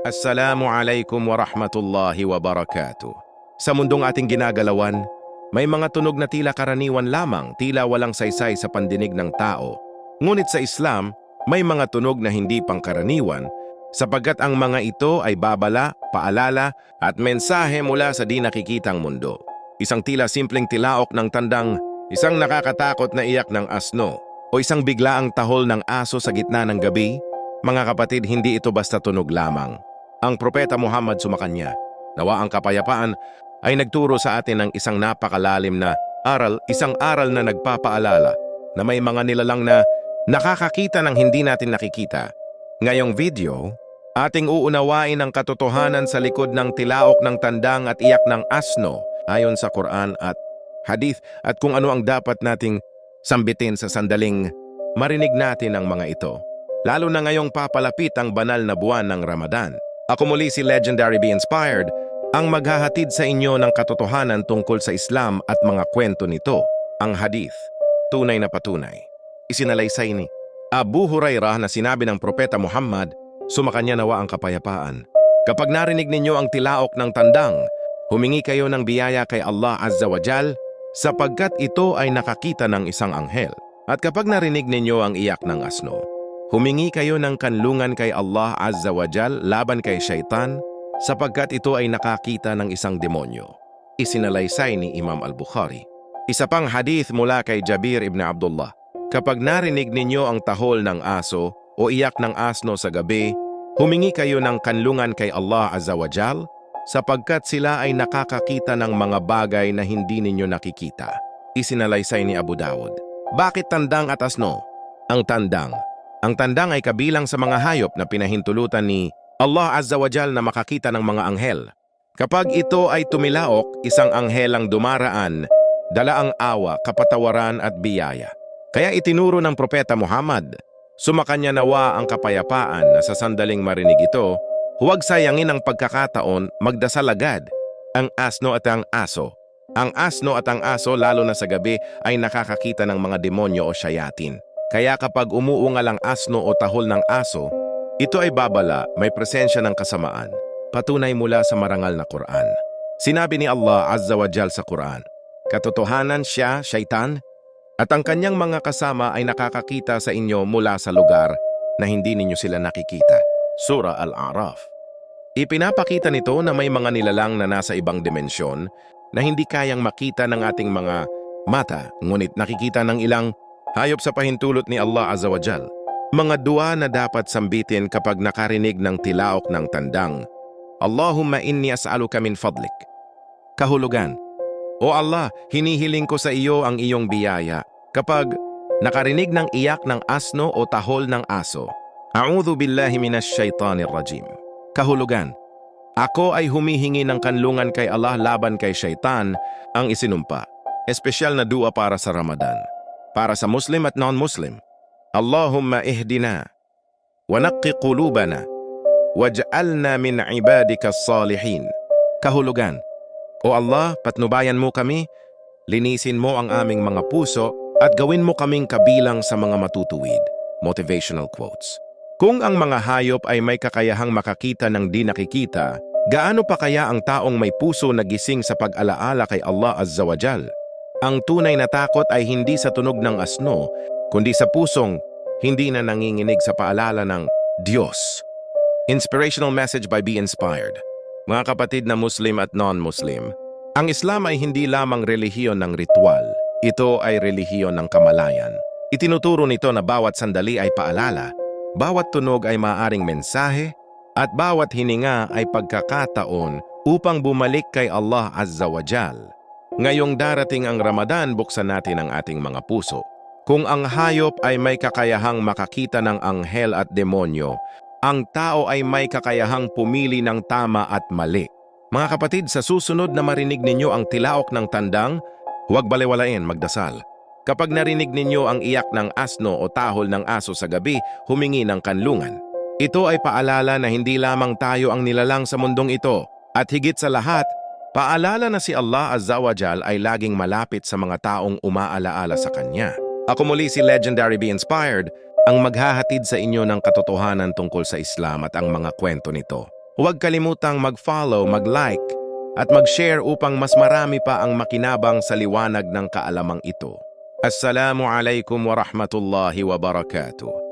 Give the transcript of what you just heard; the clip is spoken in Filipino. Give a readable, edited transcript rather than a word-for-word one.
Assalamualaikum warahmatullahi wabarakatuh. Sa mundong ating ginagalawan, may mga tunog na tila karaniwan lamang, tila walang saysay sa pandinig ng tao. Ngunit sa Islam, may mga tunog na hindi pangkaraniwan sapagkat ang mga ito ay babala, paalala at mensahe mula sa di nakikitang mundo. Isang tila simpleng tilaok ng tandang, isang nakakatakot na iyak ng asno, o isang biglaang tahol ng aso sa gitna ng gabi. Mga kapatid, hindi ito basta tunog lamang. Ang Propeta Muhammad sumakanya, nawa ang kapayapaan, ay nagturo sa atin ng isang napakalalim na aral, isang aral na nagpapaalala na may mga nilalang na nakakakita ng hindi natin nakikita. Ngayong video, ating uunawain ang katotohanan sa likod ng tilaok ng tandang at iyak ng asno ayon sa Quran at Hadith at kung ano ang dapat nating sambitin sa sandaling marinig natin ang mga ito. Lalo na ngayong papalapit ang banal na buwan ng Ramadan. Ako muli si Legendary Be Inspired, ang maghahatid sa inyo ng katotohanan tungkol sa Islam at mga kwento nito, ang Hadith, tunay na patunay. Isinalaysay ni Abu Hurairah na sinabi ng Propeta Muhammad, sumakanya nawa ang kapayapaan. Kapag narinig ninyo ang tilaok ng tandang, humingi kayo ng biyaya kay Allah Azza wa Jal sapagkat ito ay nakakita ng isang anghel. At kapag narinig ninyo ang iyak ng asno, humingi kayo ng kanlungan kay Allah Azza wa Jal laban kay Shaitan sapagkat ito ay nakakita ng isang demonyo. Isinalaysay ni Imam al-Bukhari. Isa pang hadith mula kay Jabir ibn Abdullah. Kapag narinig ninyo ang tahol ng aso o iyak ng asno sa gabi, humingi kayo ng kanlungan kay Allah Azza wa Jal sapagkat sila ay nakakakita ng mga bagay na hindi ninyo nakikita. Isinalaysay ni Abu Dawud. Bakit tandang at asno? Ang tandang ay kabilang sa mga hayop na pinahintulutan ni Allah Azza wa Jal na makakita ng mga anghel. Kapag ito ay tumilaok, isang anghel ang dumaraan, dala ang awa, kapatawaran at biyaya. Kaya itinuro ng Propeta Muhammad, sumakanya nawa ang kapayapaan na sa sandaling marinig ito, huwag sayangin ang pagkakataon, magdasal agad. Ang asno at ang aso. Ang asno at ang aso lalo na sa gabi ay nakakakita ng mga demonyo o shayatin. Kaya kapag umuungal ang asno o tahol ng aso, ito ay babala, may presensya ng kasamaan. Patunay mula sa marangal na Quran. Sinabi ni Allah Azza wa Jal sa Quran, katotohanan siya, Shaitan, at ang kanyang mga kasama ay nakakakita sa inyo mula sa lugar na hindi ninyo sila nakikita. Surah Al-A'raf. Ipinapakita nito na may mga nilalang na nasa ibang dimensyon na hindi kayang makita ng ating mga mata, ngunit nakikita ng ilang hayop sa pahintulot ni Allah Azza wa Jal. Mga dua na dapat sambitin kapag nakarinig ng tilaok ng tandang. Allahumma inni as'aluka min fadlik. Kahulugan. O Allah, hinihiling ko sa iyo ang iyong biyaya. Kapag nakarinig ng iyak ng asno o tahol ng aso. A'udhu billahi minash shaitanir rajim. Kahulugan. Ako ay humihingi ng kanlungan kay Allah laban kay Shaitan, ang isinumpa. Espesyal na dua para sa Ramadan. Para sa Muslim at non-Muslim. Allahumma ihdina, wa naqqi qulubana, waj'alna min ibadika as-salihin. Kahulugan. O Allah, patnubayan mo kami, linisin mo ang aming mga puso, at gawin mo kaming kabilang sa mga matutuwid. Motivational quotes. Kung ang mga hayop ay may kakayahang makakita ng di nakikita, gaano pa kaya ang taong may puso na gising sa pag-alaala kay Allah Azza wa Jal? Ang tunay na takot ay hindi sa tunog ng asno, kundi sa pusong hindi na nanginginig sa paalala ng Diyos. Inspirational message by Be Inspired. Mga kapatid na Muslim at non-Muslim, ang Islam ay hindi lamang relihiyon ng ritual. Ito ay relihiyon ng kamalayan. Itinuturo nito na bawat sandali ay paalala, bawat tunog ay maaaring mensahe, at bawat hininga ay pagkakataon upang bumalik kay Allah Azza wa Jal. Ngayong darating ang Ramadan, buksan natin ang ating mga puso. Kung ang hayop ay may kakayahang makakita ng anghel at demonyo, ang tao ay may kakayahang pumili ng tama at mali. Mga kapatid, sa susunod na marinig ninyo ang tilaok ng tandang, huwag balewalain, magdasal. Kapag narinig ninyo ang iyak ng asno o tahol ng aso sa gabi, humingi ng kanlungan. Ito ay paalala na hindi lamang tayo ang nilalang sa mundong ito, at higit sa lahat, paalala na si Allah Azza wa Jal ay laging malapit sa mga taong umaalaala sa Kanya. Ako muli si Legendary Be Inspired, ang maghahatid sa inyo ng katotohanan tungkol sa Islam at ang mga kwento nito. Huwag kalimutang mag-follow, mag-like, at mag-share upang mas marami pa ang makinabang sa liwanag ng kaalamang ito. Assalamu alaikum wa rahmatullahi wa barakatuh.